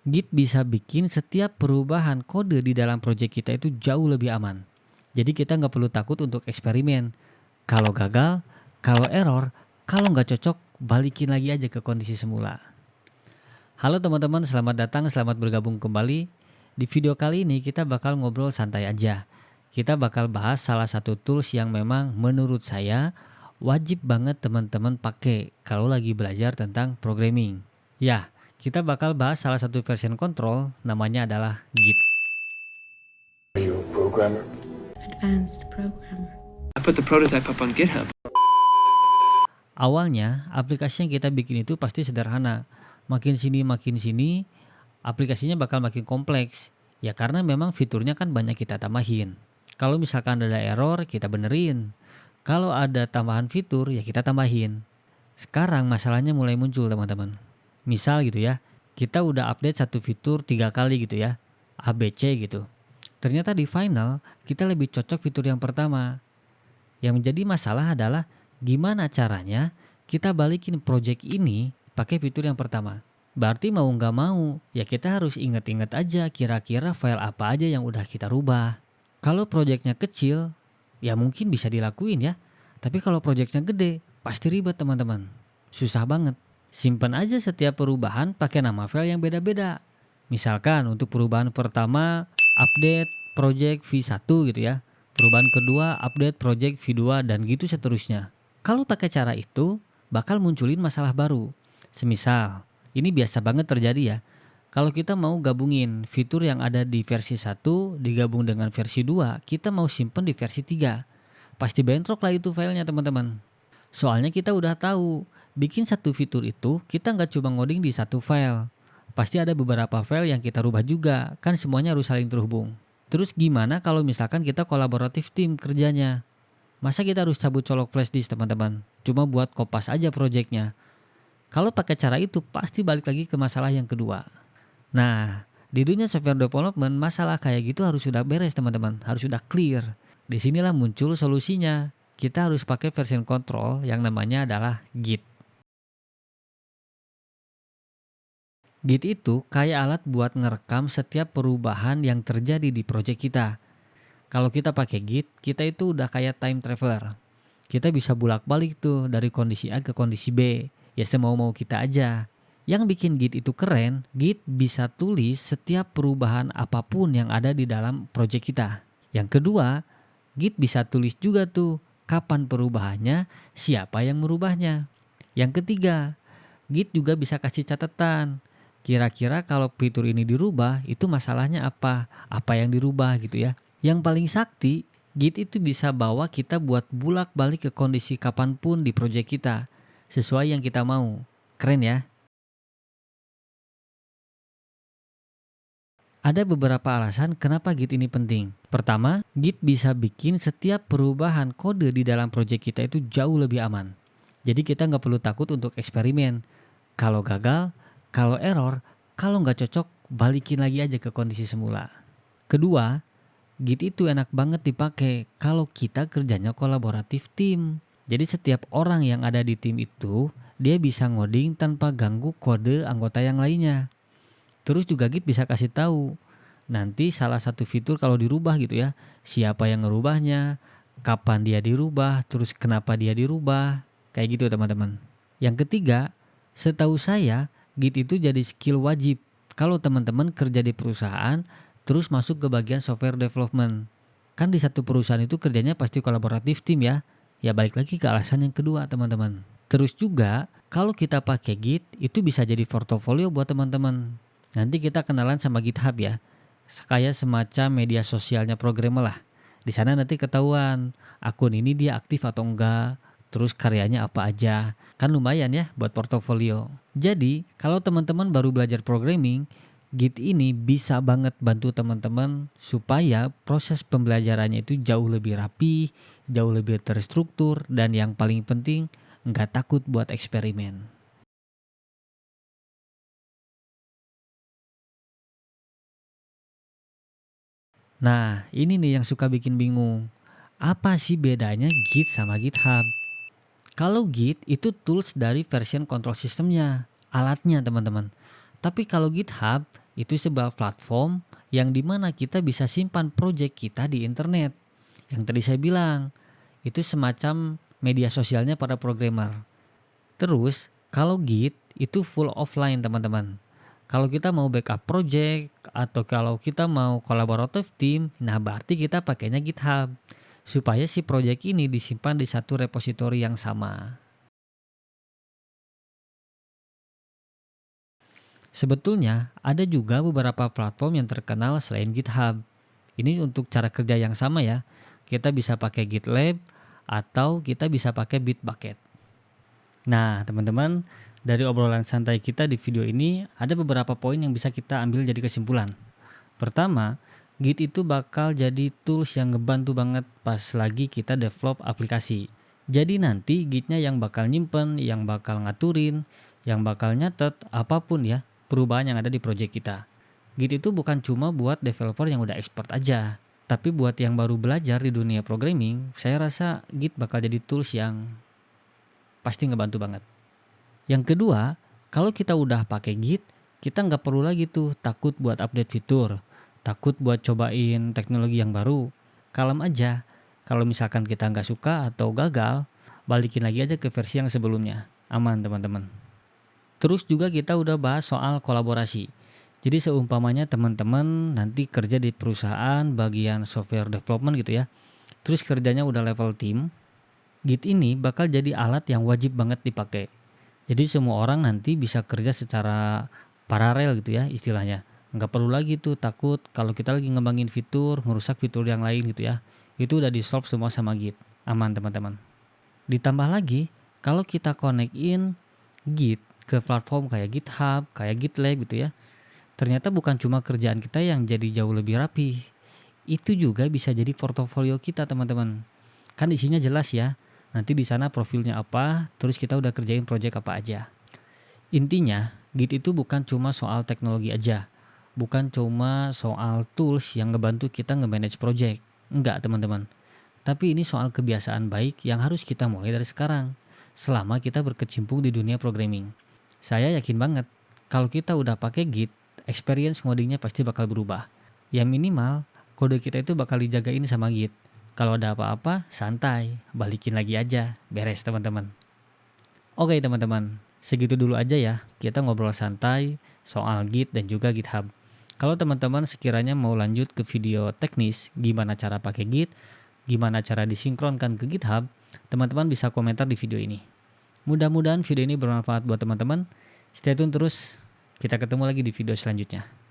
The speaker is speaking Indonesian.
Git bisa bikin setiap perubahan kode di dalam project kita itu jauh lebih aman. Jadi kita nggak perlu takut untuk eksperimen. Kalau gagal, kalau error, kalau nggak cocok, balikin lagi aja ke kondisi semula. Halo teman-teman, selamat datang, selamat bergabung kembali. Di video kali ini kita bakal ngobrol santai aja. Kita bakal bahas salah satu tools yang memang menurut saya wajib banget teman-teman pakai kalau lagi belajar tentang programming. Ya, kita bakal bahas salah satu version control, namanya adalah Git. Are you a programmer? Advanced programmer. I put the prototype up on GitHub. Awalnya, aplikasi yang kita bikin itu pasti sederhana. Makin sini, aplikasinya bakal makin kompleks. Ya karena memang fiturnya kan banyak kita tambahin. Kalau misalkan ada error, kita benerin. Kalau ada tambahan fitur, ya kita tambahin. Sekarang masalahnya mulai muncul teman-teman. Misal gitu ya, kita udah update satu fitur 3 kali gitu ya, ABC gitu. Ternyata di final, kita lebih cocok fitur yang pertama. Yang menjadi masalah adalah gimana caranya kita balikin project ini pakai fitur yang pertama. Berarti mau nggak mau, ya kita harus inget-inget aja kira-kira file apa aja yang udah kita rubah. Kalau projectnya kecil, ya mungkin bisa dilakuin ya. Tapi kalau projectnya gede, pasti ribet teman-teman. Susah banget. Simpan aja setiap perubahan pakai nama file yang beda-beda. Misalkan untuk perubahan pertama, update project V1 gitu ya. Perubahan kedua, update project V2 dan gitu seterusnya. Kalau pakai cara itu, bakal munculin masalah baru. Semisal, ini biasa banget terjadi ya. Kalau kita mau gabungin fitur yang ada di versi 1 digabung dengan versi 2, kita mau simpen di versi 3. Pasti bentrok lah itu filenya teman-teman. Soalnya kita udah tahu, bikin satu fitur itu kita nggak cuma ngoding di satu file. Pasti ada beberapa file yang kita rubah juga, kan semuanya harus saling terhubung. Terus gimana kalau misalkan kita kolaboratif tim kerjanya? Masa kita harus cabut colok flash disk teman-teman? Cuma buat kopas aja projectnya. Kalau pakai cara itu pasti balik lagi ke masalah yang kedua. Nah, di dunia software development masalah kayak gitu harus sudah beres teman-teman, harus sudah clear. Disinilah muncul solusinya. Kita harus pakai version control yang namanya adalah Git. Git itu kayak alat buat ngerekam setiap perubahan yang terjadi di project kita. Kalau kita pakai Git, kita itu udah kayak time traveler. Kita bisa bolak-balik tuh dari kondisi A ke kondisi B. Ya semau-mau kita aja. Yang bikin Git itu keren, Git bisa tulis setiap perubahan apapun yang ada di dalam project kita. Yang kedua, Git bisa tulis juga tuh kapan perubahannya, siapa yang merubahnya. Yang ketiga, Git juga bisa kasih catatan. Kira-kira kalau fitur ini dirubah, itu masalahnya apa? Apa yang dirubah gitu ya. Yang paling sakti, Git itu bisa bawa kita buat bolak-balik ke kondisi kapanpun di project kita. Sesuai yang kita mau. Keren ya? Ada beberapa alasan kenapa Git ini penting. Pertama, Git bisa bikin setiap perubahan kode di dalam project kita itu jauh lebih aman. Jadi kita nggak perlu takut untuk eksperimen. Kalau gagal, kalau error, kalau nggak cocok, balikin lagi aja ke kondisi semula. Kedua, Git itu enak banget dipakai kalau kita kerjanya kolaboratif tim. Jadi setiap orang yang ada di tim itu, dia bisa ngoding tanpa ganggu kode anggota yang lainnya. Terus juga Git bisa kasih tahu nanti salah satu fitur kalau dirubah gitu ya, siapa yang ngerubahnya, kapan dia dirubah, terus kenapa dia dirubah, kayak gitu teman-teman. Yang ketiga, setahu saya Git itu jadi skill wajib kalau teman-teman kerja di perusahaan terus masuk ke bagian software development. Kan di satu perusahaan itu kerjanya pasti kolaboratif tim ya. Ya balik lagi ke alasan yang kedua teman-teman. Terus juga kalau kita pakai Git itu bisa jadi portofolio buat teman-teman. Nanti kita kenalan sama GitHub ya. Kayak semacam media sosialnya programmer lah. Di sana nanti ketahuan akun ini dia aktif atau enggak. Terus karyanya apa aja. Kan lumayan ya buat portofolio. Jadi kalau teman-teman baru belajar programming, Git ini bisa banget bantu teman-teman supaya proses pembelajarannya itu jauh lebih rapi, jauh lebih terstruktur, dan yang paling penting nggak takut buat eksperimen. Nah, ini nih yang suka bikin bingung. Apa sih bedanya Git sama GitHub? Kalau Git itu tools dari version control systemnya, alatnya teman-teman. Tapi kalau GitHub itu sebuah platform yang dimana kita bisa simpan project kita di internet. Yang tadi saya bilang, itu semacam media sosialnya para programmer. Terus kalau Git itu full offline teman-teman. Kalau kita mau backup project atau kalau kita mau collaborative team, nah berarti kita pakainya GitHub. Supaya si project ini disimpan di satu repositori yang sama. Sebetulnya ada juga beberapa platform yang terkenal selain GitHub. Ini untuk cara kerja yang sama ya. Kita bisa pakai GitLab atau kita bisa pakai Bitbucket. Nah teman-teman, dari obrolan santai kita di video ini ada beberapa poin yang bisa kita ambil jadi kesimpulan. Pertama, Git itu bakal jadi tools yang ngebantu banget pas lagi kita develop aplikasi. Jadi nanti Gitnya yang bakal nyimpen, yang bakal ngaturin, yang bakal nyatet apapun ya perubahan yang ada di project kita. Git itu bukan cuma buat developer yang udah expert aja, tapi buat yang baru belajar di dunia programming, saya rasa Git bakal jadi tools yang pasti ngebantu banget. Yang kedua, kalau kita udah pakai Git, kita nggak perlu lagi tuh takut buat update fitur, takut buat cobain teknologi yang baru. Kalem aja, kalau misalkan kita nggak suka atau gagal, balikin lagi aja ke versi yang sebelumnya. Aman teman-teman. Terus juga kita udah bahas soal kolaborasi. Jadi seumpamanya teman-teman nanti kerja di perusahaan bagian software development gitu ya. Terus kerjanya udah level tim. Git ini bakal jadi alat yang wajib banget dipakai. Jadi semua orang nanti bisa kerja secara paralel gitu ya istilahnya. Nggak perlu lagi tuh takut kalau kita lagi ngembangin fitur, ngerusak fitur yang lain gitu ya. Itu udah di solve semua sama Git. Aman teman-teman. Ditambah lagi kalau kita connect in Git ke platform kayak GitHub, kayak GitLab gitu ya. Ternyata bukan cuma kerjaan kita yang jadi jauh lebih rapi. Itu juga bisa jadi portofolio kita teman-teman. Kan isinya jelas ya. Nanti di sana profilnya apa, terus kita udah kerjain project apa aja. Intinya, Git itu bukan cuma soal teknologi aja. Bukan cuma soal tools yang ngebantu kita nge-manage project. Enggak teman-teman. Tapi ini soal kebiasaan baik yang harus kita mulai dari sekarang. Selama kita berkecimpung di dunia programming. Saya yakin banget, kalau kita udah pakai Git, experience ngodingnya pasti bakal berubah. Ya minimal, kode kita itu bakal dijagain sama Git. Kalau ada apa-apa, santai, balikin lagi aja, beres teman-teman. Oke teman-teman, segitu dulu aja ya, kita ngobrol santai soal Git dan juga GitHub. Kalau teman-teman sekiranya mau lanjut ke video teknis, gimana cara pakai Git, gimana cara disinkronkan ke GitHub, teman-teman bisa komentar di video ini. Mudah-mudahan video ini bermanfaat buat teman-teman. Stay tune terus, kita ketemu lagi di video selanjutnya.